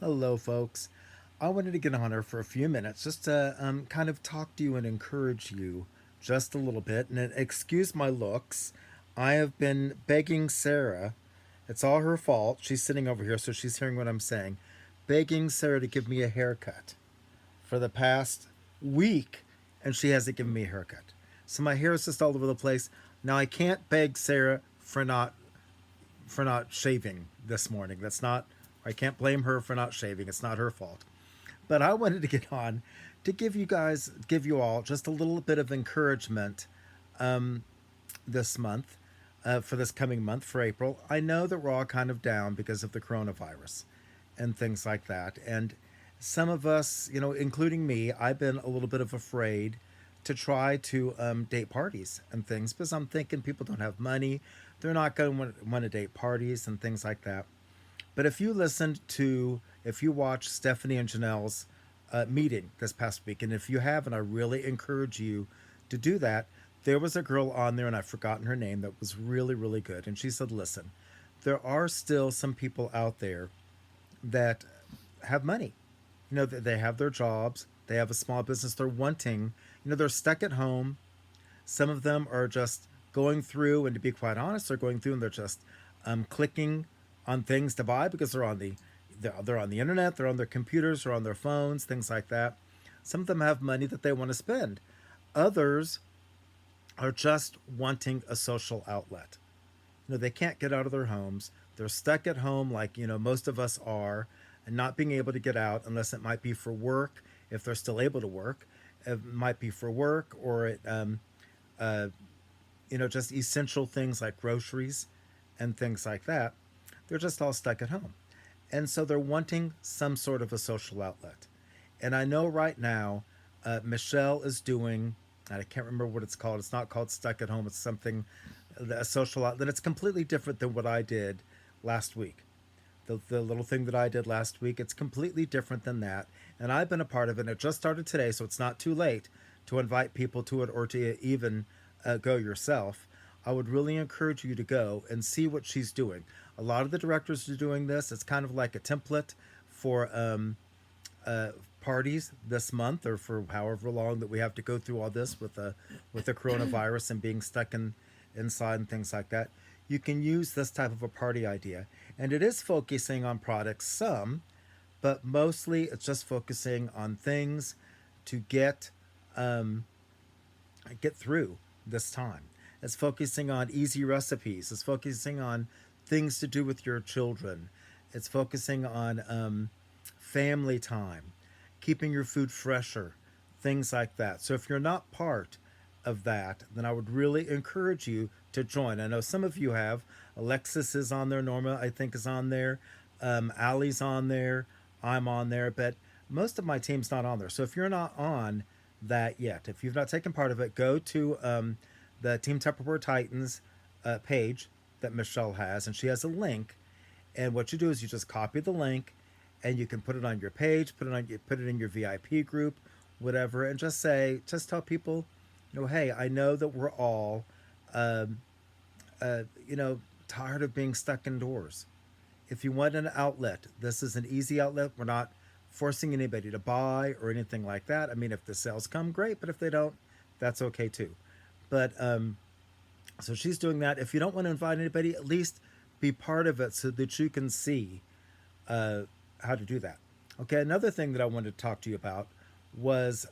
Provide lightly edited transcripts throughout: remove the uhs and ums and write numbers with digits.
Hello, folks. I wanted to get on here for a few minutes just to kind of talk to you and encourage you just a little bit. And excuse my looks. I have been begging Sarah, it's all her fault. She's sitting over here, so she's hearing what I'm saying. Begging Sarah to give me a haircut for the past week, and she hasn't given me a haircut. So my hair is just all over the place. Now I can't beg Sarah for not shaving this morning. That's not. I can't blame her for not shaving. It's not her fault. But I wanted to get on to give you all just a little bit of encouragement this month, for this coming month, for April. I know that we're all kind of down because of the coronavirus and things like that. And some of us, including me, I've been a little bit of afraid to try to date parties and things because I'm thinking people don't have money. They're not going to want to date parties and things like that. But if you watch Stephanie and Janelle's meeting this past week, and if you haven't, I really encourage you to do that. There was a girl on there, and I've forgotten her name, that was really, really good. And she said, listen, there are still some people out there that have money. That they have their jobs, they have a small business, they're wanting, they're stuck at home. Some of them are just going through, and to be quite honest, they're going through and they're just clicking on things to buy because they're on the internet, they're on their computers, they're on their phones, things like that. Some of them have money that they want to spend. Others are just wanting a social outlet. They can't get out of their homes. They're stuck at home like, most of us are, and not being able to get out unless it might be for work, if they're still able to work. It might be for work or uh, just essential things like groceries and things like that. They're just all stuck at home. And so they're wanting some sort of a social outlet. And I know right now, Michelle is doing, and I can't remember what it's called. It's not called Stuck at Home. It's something, a social outlet. It's completely different than what I did last week. The little thing that I did last week, it's completely different than that. And I've been a part of it. And it just started today, so it's not too late to invite people to it or to even go yourself. I would really encourage you to go and see what she's doing. A lot of the directors are doing this. It's kind of like a template for uh, parties this month, or for however long that we have to go through all this with the coronavirus and being stuck inside and things like that. You can use this type of a party idea, and it is focusing on products some, but mostly it's just focusing on things to um, get through this time. It's focusing on easy recipes. It's focusing on things to do with your children. It's focusing on family time, keeping your food fresher, things like that. So if you're not part of that, then I would really encourage you to join. I know some of you have. Alexis is on there. Norma, I think, is on there. Allie's on there. I'm on there. But most of my team's not on there. So if you're not on that yet, if you've not taken part of it, go to the Team Tupperware Titans page that Michelle has, and she has a link. And what you do is you just copy the link, and you can put it on your page, put it in your VIP group, whatever, and just tell people, hey, I know that we're all, um, uh, you know, tired of being stuck indoors. If you want an outlet, this is an easy outlet. We're not forcing anybody to buy or anything like that. I mean, if the sales come, great, but if they don't, that's okay too. But so she's doing that. If you don't want to invite anybody, at least be part of it so that you can see uh, how to do that. Okay, another thing that I wanted to talk to you about was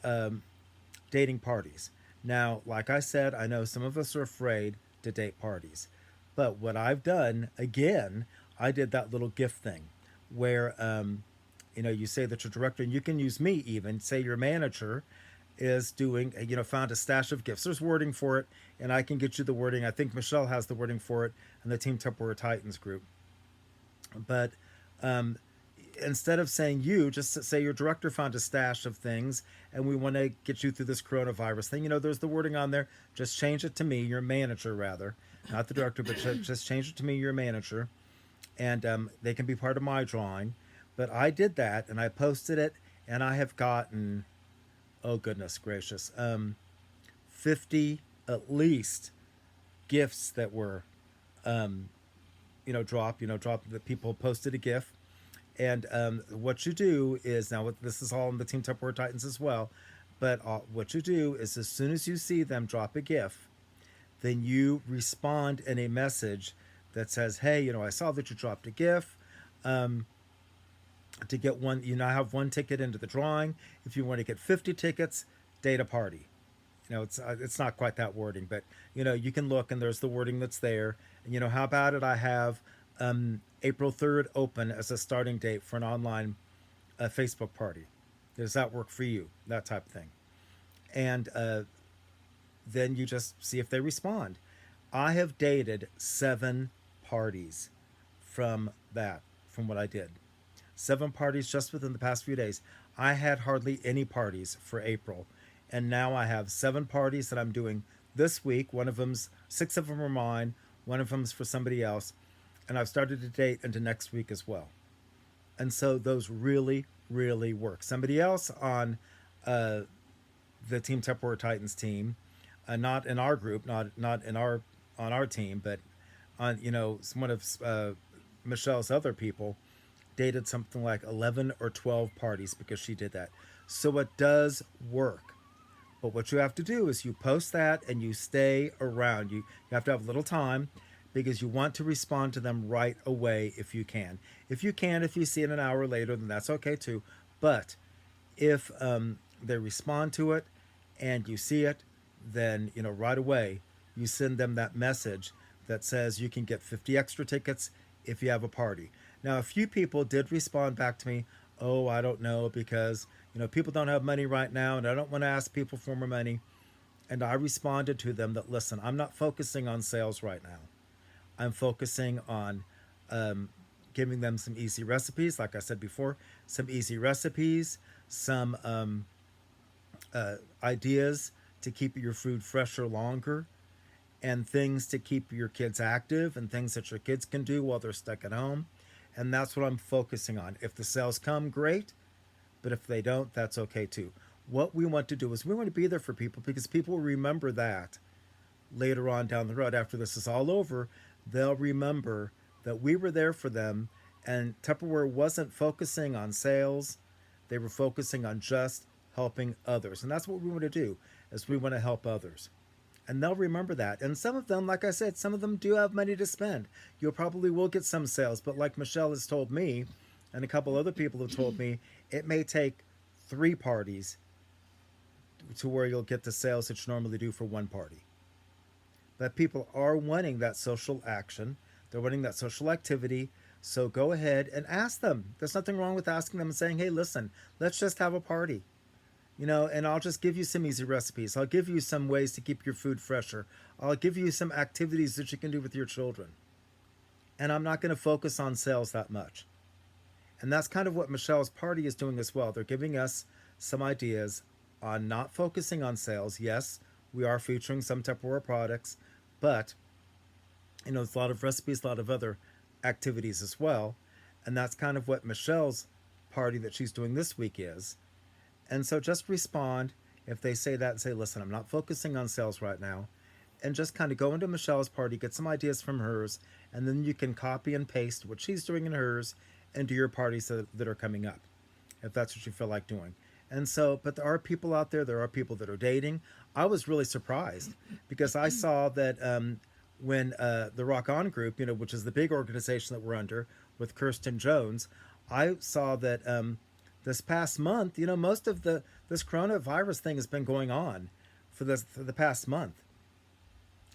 dating parties. Now, like I said, I know some of us are afraid to date parties. But what I've done, again, I did that little gift thing where, you say that your director, and you can use me even, say your manager is doing, found a stash of gifts. There's wording for it, and I can get you the wording. I think Michelle has the wording for it in the Team Tupperware Titans group. But um, instead of saying you, just say your director found a stash of things and we want to get you through this coronavirus thing. There's the wording on there. Just change it to me, your manager, rather. Not the director, but just change it to me, your manager. And they can be part of my drawing. But I did that and I posted it, and I have gotten, oh goodness gracious, 50 at least gifts that were, drop that people posted a gift, And what you do is now, this is all in the Team Tupperware Titans as well, but what you do is as soon as you see them drop a GIF, then you respond in a message that says, "Hey, I saw that you dropped a GIF. Um, to get one, you now have one ticket into the drawing. If you want to get 50 tickets, date a party." It's not quite that wording, but you can look and there's the wording that's there. And how about it? I have April 3rd open as a starting date for an online Facebook party. Does that work for you? That type of thing. And then you just see if they respond. I have dated 7 parties from that, from what I did. 7 parties just within the past few days. I had hardly any parties for April, and now I have 7 parties that I'm doing this week. 6 of them are mine, one of them's for somebody else, and I've started to date into next week as well. And so those really, really work. Somebody else on uh, the Team Tupperware Titans team, not in our group, not in our on our team, but on one of Michelle's other people, dated something like 11 or 12 parties because she did that. So it does work. But what you have to do is you post that and you stay around. You have to have a little time because you want to respond to them right away if you can. If you see it an hour later, then that's okay too. But if they respond to it and you see it, then right away you send them that message that says you can get 50 extra tickets if you have a party. Now, a few people did respond back to me, "Oh, I don't know because people don't have money right now, and I don't want to ask people for more money." And I responded to them that, listen, I'm not focusing on sales right now. I'm focusing on um, giving them some easy recipes, like I said before, some easy recipes, some ideas to keep your food fresher longer, and things to keep your kids active, and things that your kids can do while they're stuck at home. And that's what I'm focusing on. If the sales come, great. But if they don't, that's okay too. What we want to do is we want to be there for people because people will remember that later on down the road. After this is all over, they'll remember that we were there for them and Tupperware wasn't focusing on sales. They were focusing on just helping others. And that's what we want to do is we want to help others. And they'll remember that. And some of them, like I said, some of them do have money to spend. You'll probably will get some sales, but like Michelle has told me, and a couple other people have told me, it may take 3 parties to where you'll get the sales that you normally do for one party. But people are wanting that social action. They're wanting that social activity. So go ahead and ask them. There's nothing wrong with asking them and saying, "Hey, listen, let's just have a party. And I'll just give you some easy recipes. I'll give you some ways to keep your food fresher. I'll give you some activities that you can do with your children. And I'm not going to focus on sales that much." And that's kind of what Michelle's party is doing as well. They're giving us some ideas on not focusing on sales. Yes, we are featuring some Tupperware products, but there's a lot of recipes, a lot of other activities as well. And that's kind of what Michelle's party that she's doing this week is. And so just respond if they say that and say, "Listen, I'm not focusing on sales right now." And just kind of go into Michelle's party, get some ideas from hers, and then you can copy and paste what she's doing in hers into your parties that are coming up, if that's what you feel like doing. And so, but there are people out there are people that are dating. I was really surprised because I saw that when the Rock On group, which is the big organization that we're under with Kirsten Jones, I saw that this past month, most of this coronavirus thing has been going on for the past month.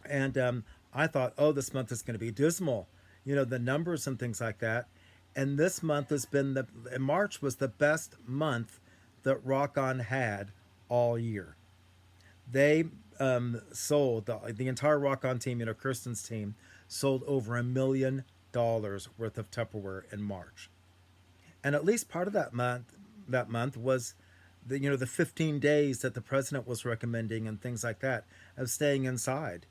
And I thought, oh, this month is going to be dismal, the numbers and things like that. And this month has been March was the best month that Rock On had all year. They sold the entire Rock On team, Kirsten's team, sold over $1 million worth of Tupperware in March. And at least part of that month was the 15 days that the president was recommending and things like that of staying inside.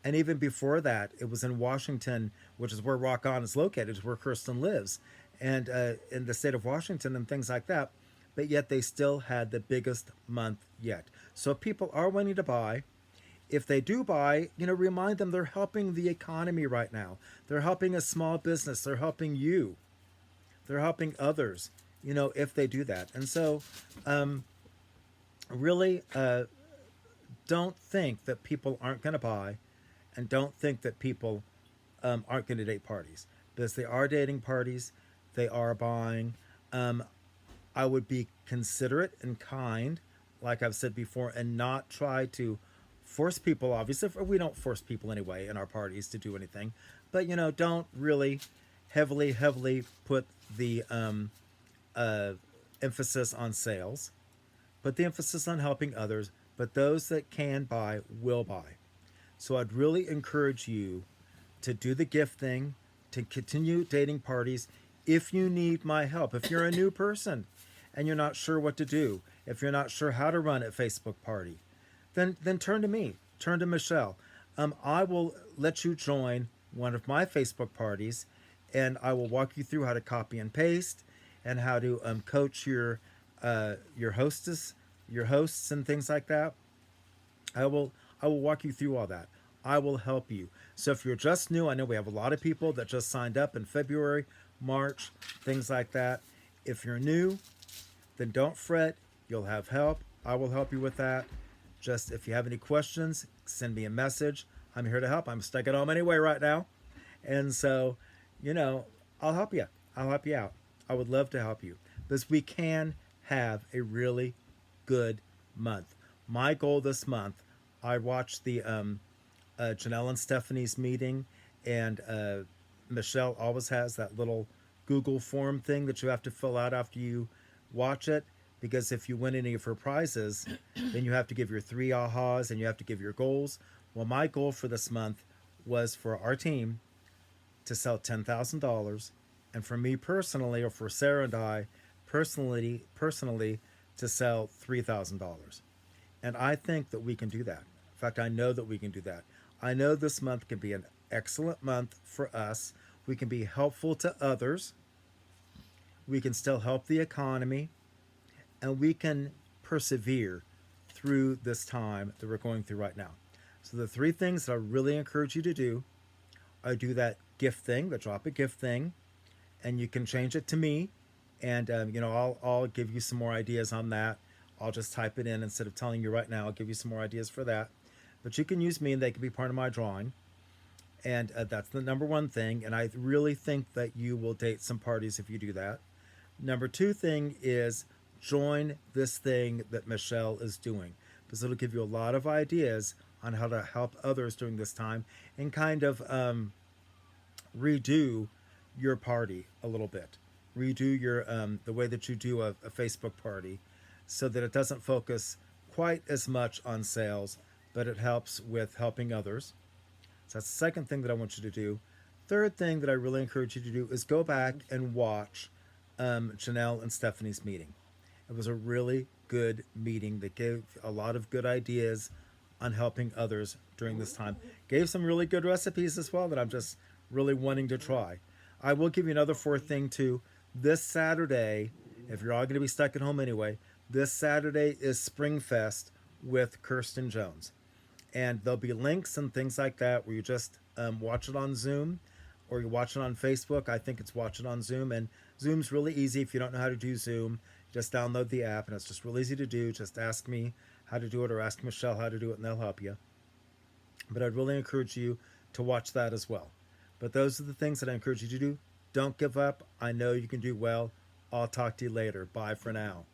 And even before that, it was in Washington, which is where Rock On is located, where Kirsten lives, and in the state of Washington and things like that. But yet they still had the biggest month yet. So people are wanting to buy. If they do buy, remind them they're helping the economy right now. They're helping a small business. They're helping you. They're helping others, if they do that. And so, um, really, don't think that people aren't going to buy, and don't think that people aren't going to date parties, because they are dating parties, they are buying. Um, I would be considerate and kind, like I've said before, and not try to force people. Obviously, we don't force people anyway in our parties to do anything, but don't really heavily put the uh, emphasis on sales, put the emphasis on helping others. But those that can buy will buy. So I'd really encourage you to do the gift thing, to continue dating parties. If you need my help, if you're a new person and you're not sure what to do, if you're not sure how to run a Facebook party, then turn to me, turn to Michelle. I will let you join one of my Facebook parties, and I will walk you through how to copy and paste, and how to coach your hostess, your hosts, and things like that. I will I will walk you through all that. I will help you. So if you're just new, I know we have a lot of people that just signed up in February, March, things like that. If you're new, then don't fret. You'll have help. I will help you with that. Just if you have any questions, send me a message. I'm here to help. I'm stuck at home anyway right now. And so, you know, I'll help you. I'll help you out. I would love to help you because we can have a really good month. My goal this month, I watched the Janelle and Stephanie's meeting, and Michelle always has that little Google form thing that you have to fill out after you watch it. Because if you win any of her prizes, then you have to give your three ahas and you have to give your goals. Well, my goal for this month was for our team to sell $10,000, and for me personally, or for Sarah and I personally, to sell $3,000. And I think that we can do that. In fact, I know that we can do that. I know this month can be an excellent month for us. We can be helpful to others. We can still help the economy, and we can persevere through this time that we're going through right now. So the three things that I really encourage you to do are do that gift thing, the drop a gift thing, and you can change it to me, and I'll give you some more ideas on that. I'll just type it in instead of telling you right now. I'll give you some more ideas for that, but you can use me, and they can be part of my drawing. And that's the number one thing. And I really think that you will date some parties if you do that. Number two thing is join this thing that Michelle is doing, because it'll give you a lot of ideas on how to help others during this time, and kind of redo your party a little bit, redo your the way that you do a Facebook party, so that it doesn't focus quite as much on sales, but it helps with helping others. So that's the second thing that I want you to do. Third thing that I really encourage you to do is go back and watch Janelle and Stephanie's meeting. It was a really good meeting that gave a lot of good ideas on helping others during this time. Gave some really good recipes as well that I'm just really wanting to try. I will give you another fourth thing too. This Saturday, if you're all going to be stuck at home anyway, this Saturday is Springfest with Kirsten Jones. And there'll be links and things like that where you just watch it on Zoom, or you watch it on Facebook. I think it's watch it on Zoom, and Zoom's really easy. If you don't know how to do Zoom, just download the app, and it's just real easy to do. Just ask me how to do it, or ask Michelle how to do it, and they'll help you. But I'd really encourage you to watch that as well. But those are the things that I encourage you to do. Don't give up. I know you can do well. I'll talk to you later. Bye for now.